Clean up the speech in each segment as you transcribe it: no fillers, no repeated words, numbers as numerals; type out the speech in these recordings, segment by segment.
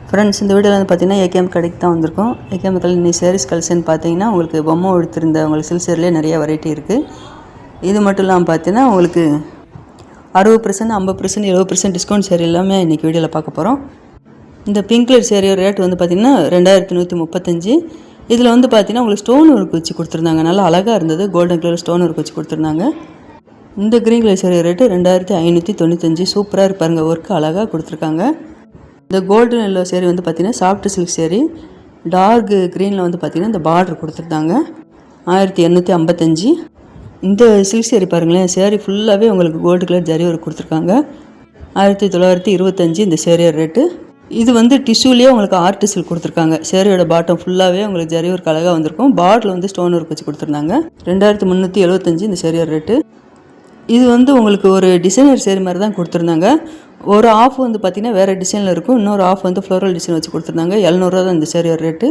Friends, இந்த வீடியோவில் வந்து பார்த்தீங்கன்னா ஏகேஎம் கடைக்கு தான் வந்திருக்கோம். ஏகேஎம் கடையில் இன்னைக்கு சாரீஸ் கலெக்ஷன் பார்த்தீங்கன்னா உங்களுக்கு பொம்மை எடுத்திருந்த உங்களுக்கு சில்க் சேரிலே நிறைய வெரைட்டி இருக்குது. இது மட்டும் இல்லாமல் பார்த்தீங்கன்னா உங்களுக்கு 60%, 50%, 70% டிஸ்கவுண்ட் சேரீ எல்லாமே இன்றைக்கி வீடியோவில் பார்க்க போகிறோம். இந்த பிங்க் கலர் சேரீ ரேட் வந்து பார்த்திங்கன்னா 2135. இதில் வந்து பார்த்திங்கன்னா உங்களுக்கு ஸ்டோன் ஒர்க் வச்சு கொடுத்துருந்தாங்க. நல்லா அழகாக இருந்தது. கோல்டன் கலர் ஸ்டோன் ஒர்க் வச்சு கொடுத்துருந்தாங்க. இந்த க்ரீன் கலர் சேரீ ரேட்டு 2595. சூப்பராக இருப்பாருங்க. ஒர்க்கு அழகாக கொடுத்துருக்காங்க. இந்த கோல்டன் எல்லோ சேரீ வந்து பார்த்திங்கன்னா சாஃப்ட் சில்க் சேரீ. டார்க் க்ரீனில் வந்து பார்த்திங்கன்னா இந்த பார்டர் கொடுத்துருந்தாங்க. 1855. இந்த சில்க் சேரீ பாருங்களேன். சேரீ ஃபுல்லாகவே உங்களுக்கு கோல்டு கலர் ஜரி ஒர்க் கொடுத்துருக்காங்க. 1925 இந்த சேரீ ரேட்டு. இது வந்து டிஷ்யூலேயே உங்களுக்கு ஆர்ட் சில்க் கொடுத்துருக்காங்க. சேரீயோட பாட்டம் ஃபுல்லாகவே உங்களுக்கு ஜரி ஒர்க் அழகாக வந்திருக்கும். பார்டரில் வந்து ஸ்டோன் ஒர்க் வச்சு கொடுத்துருந்தாங்க. 2375 இந்த சேரீ ரேட்டு. இது வந்து உங்களுக்கு ஒரு டிசைனர் சேரீ மாதிரி தான் கொடுத்துருந்தாங்க. ஒரு ஆஃப் வந்து பார்த்திங்கன்னா வேறு டிசைனில் இருக்கும். இன்னொரு ஆஃப் வந்து ஃப்ளோரல் டிசைன் வச்சு கொடுத்துருந்தாங்க. 700 தான் இந்த சேரீயோட ரேட்டு.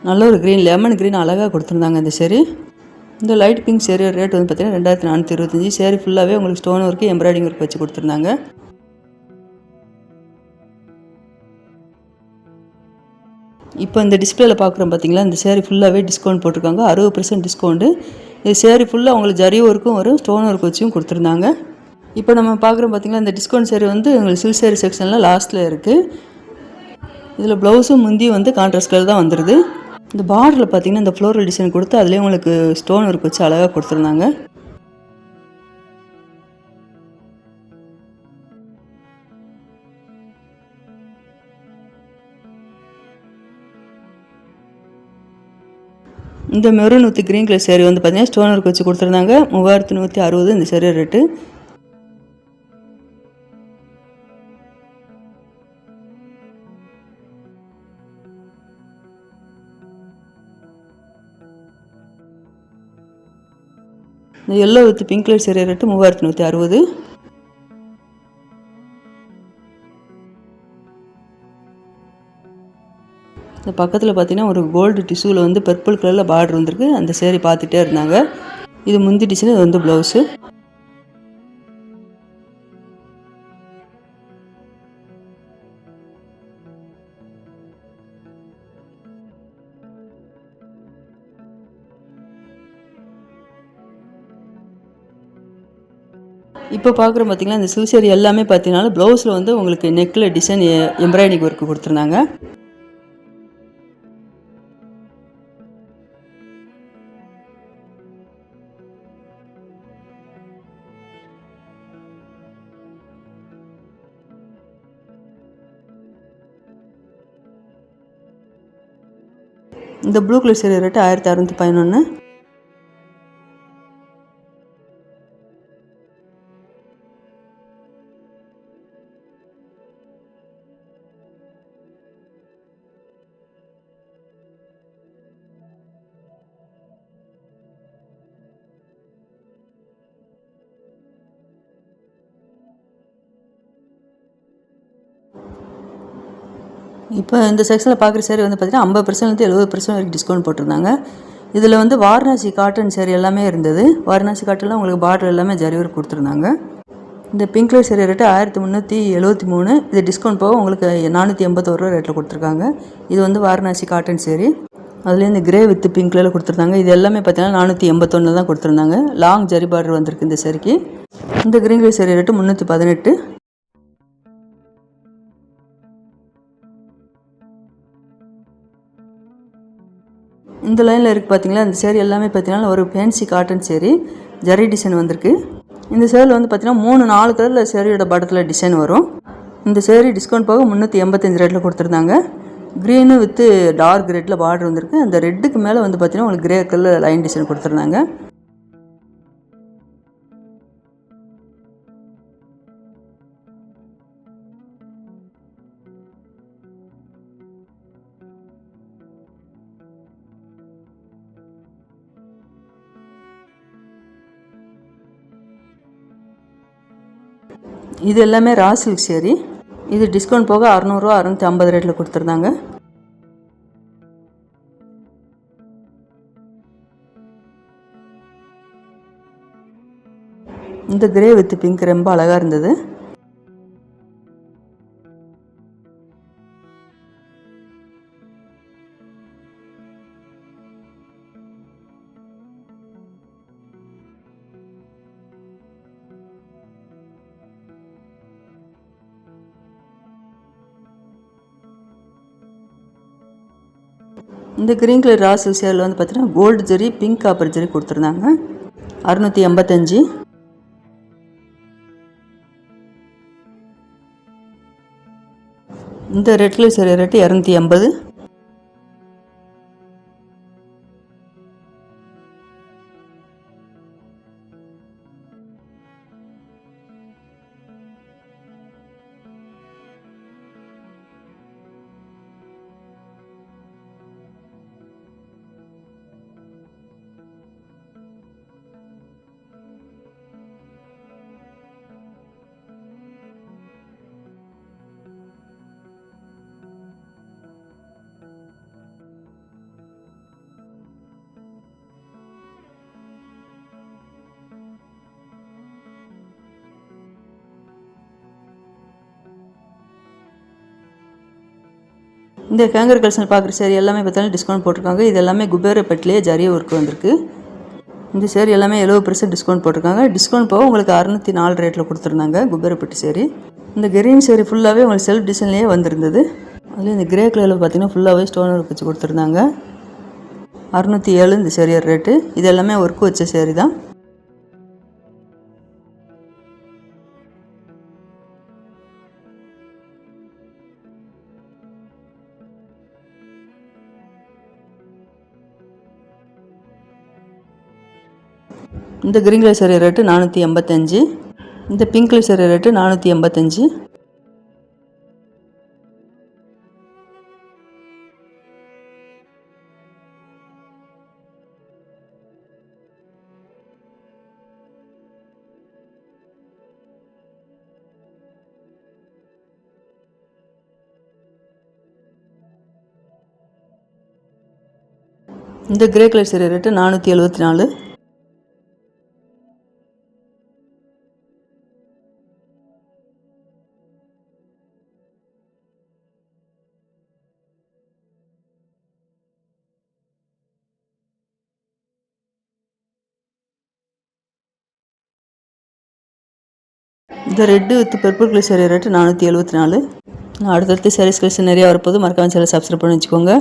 நல்ல ஒரு க்ரீன், லெமன் க்ரீன் அழகாக கொடுத்துருந்தாங்க இந்த சேரீ. இந்த லைட் பிங்க் சேரீயோட ரேட் வந்து பார்த்திங்கன்னா 2425. சேரீ ஃபுல்லாகவே உங்களுக்கு ஸ்டோன் ஒர்க்கு எம்ப்ராய்டிங் ஒர்க் வச்சு கொடுத்துருந்தாங்க. இப்போ இந்த டிஸ்பிளேயில் பார்க்குறோம் பார்த்தீங்களா, இந்த சேரீ ஃபுல்லாகவே டிஸ்கவுண்ட் போட்டிருக்காங்க. 60% டிஸ்கவுண்ட்டு. இது சேரீ ஃபுல்லாக உங்களுக்கு ஜரி ஒர்க்கும் வரும், ஸ்டோன் ஒர்க் வச்சும் கொடுத்துருந்தாங்க. இப்போ நம்ம பார்க்குறோம் பார்த்தீங்களா, இந்த டிஸ்கவுண்ட் சேரீ வந்து உங்களுக்கு சில்க் சேரீ செக்ஷனில் லாஸ்ட்டில் இருக்குது. இதில் ப்ளவுஸும் முந்தியும் வந்து கான்ட்ராஸ்ட் கலர் தான் வந்துடுது. இந்த பார்டரில் பார்த்தீங்கன்னா இந்த ஃப்ளோரல் டிசைன் கொடுத்து அதுலேயும் உங்களுக்கு ஸ்டோன் ஒர்க் வச்சு அழகாக கொடுத்துருந்தாங்க. இந்த maroon with green colour sari வந்து பார்த்தீங்கன்னா ஸ்டோன் ஒர்க் வச்சு கொடுத்துருந்தாங்க. 3160 இந்த சேரீ ரேட்டு. இந்த yellow with pink colour sari rate 3160. இந்த பக்கத்தில் பார்த்தீங்கன்னா ஒரு கோல்டு டிஷ்யூவில் வந்து பர்பிள் கலரில் பார்டர் வந்திருக்கு. அந்த சேரீ பார்த்துட்டே இருந்தாங்க. இது முந்தி டிசைன், இது வந்து ப்ளவுஸு. இப்போ பார்க்குறோம் பார்த்தீங்கன்னா இந்த சில்க் சேரீ எல்லாமே பார்த்தீங்கன்னா ப்ளவுஸில் வந்து உங்களுக்கு நெக்கில் டிசைன் எம்ப்ராய்டிங் ஒர்க் கொடுத்துருந்தாங்க. இந்த ப்ளூ கலர் சேரீ ரேட்டு 1611. இப்போ இந்த செக்ஷனில் பார்க்குற சேரீ வந்து பார்த்திங்கன்னா 50% 70% வரைக்கும் டிஸ்கவுண்ட் போட்டிருந்தாங்க. இதில் வந்து வாரணாசி காட்டன் சேரீ எல்லாமே இருந்தது. வாரணாசி காட்டனில் உங்களுக்கு பார்டர் எல்லாமே ஜரி ஒர்க் கொடுத்துருந்தாங்க. இந்த பிங்க் கலர் சேரீ ரேட்டு 1373. இது டிஸ்கவுண்ட் போக உங்களுக்கு 481 ரேட்டில் கொடுத்துருக்காங்க. இது வந்து வாரணாசி காட்டன் சேரீ. அதுலேயே இந்த கிரே வித் பிங்க் கலரில் கொடுத்துருந்தாங்க. இது எல்லாமே பார்த்தீங்கன்னா 481 தான் கொடுத்துருந்தாங்க. லாங் ஜரி பார்டர் வந்திருக்கு இந்த சேரீக்கு. இந்த கிரீன் கலர் சேரீ ரேட்டு 318. இந்த லைனில் இருக்குது பார்த்தீங்களா, இந்த சேரீ எல்லாமே பார்த்தீங்கன்னா ஒரு fancy cotton sari. Zari design வந்திருக்கு. இந்த சேரீயில் வந்து பார்த்தீங்கன்னா 3-4 கலரில் சேரீயோட படத்தில் டிசைன் வரும். இந்த சேரீ டிஸ்கவுண்ட் போக 385 ரேட்டில் கொடுத்துருந்தாங்க. க்ரீனு வித்து டார்க் ரெட்டில் பார்டர் வந்திருக்கு. அந்த ரெட்டுக்கு மேலே வந்து பார்த்தீங்கன்னா உங்களுக்கு கிரே கலரில் லைன் டிசைன் கொடுத்துருந்தாங்க. இது எல்லாமே ரா சில்க் சேரீ. இது டிஸ்கவுண்ட் போக 600 650 ரேட்டில் கொடுத்துருந்தாங்க. இந்த கிரே வித் பிங்க் ரொம்ப அழகாக இருந்தது. இந்த க்ரீன் கலர் ரா சில்க் சேரில் வந்து பார்த்தீங்கன்னா கோல்டு ஜெரி பிங்க் காப்பர் ஜெரி கொடுத்துருந்தாங்க. 685. இந்த ரெட் கலர் சேரி ரேட்டு 280. இந்த கேங்கர் கலெக்ஷன் பார்க்குற சேரீ எல்லாமே பார்த்தாலும் டிஸ்கவுண்ட் போட்டிருக்காங்க. இது எல்லாமே குபேரப்பட்டிலேயே ஜரி ஒர்க் வந்திருக்கு. இந்த சேரீ எல்லாமே 70% டிஸ்கவுண்ட் போட்டிருக்காங்க. டிஸ்கவுண்ட் போக உங்களுக்கு 604 ரேட்டில் கொடுத்துருந்தாங்க குபேரப்பட்டி சேரீ. இந்த கிரீன் சேரீ ஃபுல்லாகவே உங்களுக்கு செல்ஃப் டிசைன்லேயே வந்திருந்தது. அதுலேயும் இந்த கிரே கலரில் பார்த்தீங்கன்னா ஃபுல்லாகவே ஸ்டோன் ஒர்க் வச்சு கொடுத்துருந்தாங்க. 607 இந்த சேரீயோட ரேட்டு. இது எல்லாமே ஒர்க் வச்ச சேரீ தான். இந்த கிரீன் கலர் சேரீ ரேட்டு 485. இந்த பிங்க் கலர் சேரீ ரேட்டு 485. இந்த கிரே கலர் சேரீ ரேட்டு 474. இந்த red with purple colour sari rate 474. அடுத்தடுத்து சாரீஸ் கலெக்ஷன் நிறையா வரப்போது. மறக்காம சேனலை சப்ஸ்கிரைப் பண்ணி வச்சுக்கோங்க.